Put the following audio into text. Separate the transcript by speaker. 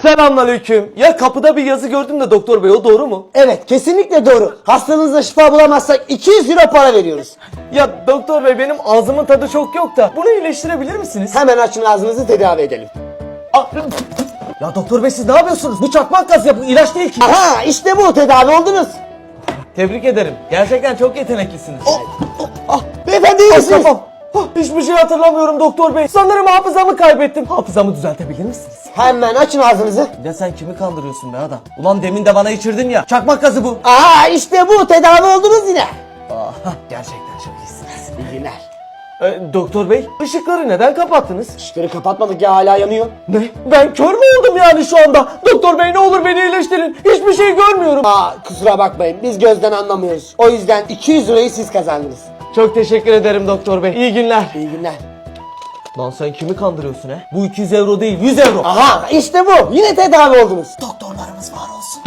Speaker 1: Selamünaleyküm. Ya kapıda bir yazı gördüm de doktor bey, o doğru mu?
Speaker 2: Evet, kesinlikle doğru. Hastalığınıza şifa bulamazsak 200 euro para veriyoruz.
Speaker 1: Ya doktor bey, benim ağzımın tadı çok yok da bunu iyileştirebilir misiniz?
Speaker 2: Hemen açın ağzınızı, tedavi edelim.
Speaker 1: Ya doktor bey, siz ne yapıyorsunuz? Bu çakmak gaz ya, bu ilaç değil ki.
Speaker 2: Aha, işte bu, tedavi oldunuz.
Speaker 1: Tebrik ederim. Gerçekten çok yeteneklisiniz.
Speaker 2: Beyefendi iyi misiniz?
Speaker 1: Kafam. Hiçbir şey hatırlamıyorum doktor bey. Sanırım hafızamı kaybettim. Hafızamı düzeltebilir misiniz?
Speaker 2: Hemen açın ağzınızı.
Speaker 1: Ya sen kimi kandırıyorsun be adam? Ulan demin de bana içirdin ya. Çakmak gazı bu.
Speaker 2: Aha, işte bu, tedavi oldunuz yine.
Speaker 1: Gerçekten çok iyisiniz.
Speaker 2: İyi günler.
Speaker 1: Doktor bey, ışıkları neden kapattınız?
Speaker 2: Işıkları kapatmadık ya, hala yanıyor.
Speaker 1: Ne? Ben kör mü oldum yani şu anda? Doktor bey, ne olur beni iyileştirin. Hiçbir şey görmüyorum.
Speaker 2: Kusura bakmayın, biz gözden anlamıyoruz. O yüzden 200 lirayı siz kazandınız.
Speaker 1: Çok teşekkür ederim doktor bey. İyi günler.
Speaker 2: İyi günler.
Speaker 1: Lan sen kimi kandırıyorsun he? Bu 200 euro değil, 100 euro.
Speaker 2: Aha, işte bu, yine tedavi oldunuz.
Speaker 1: Doktorlarımız var olsun.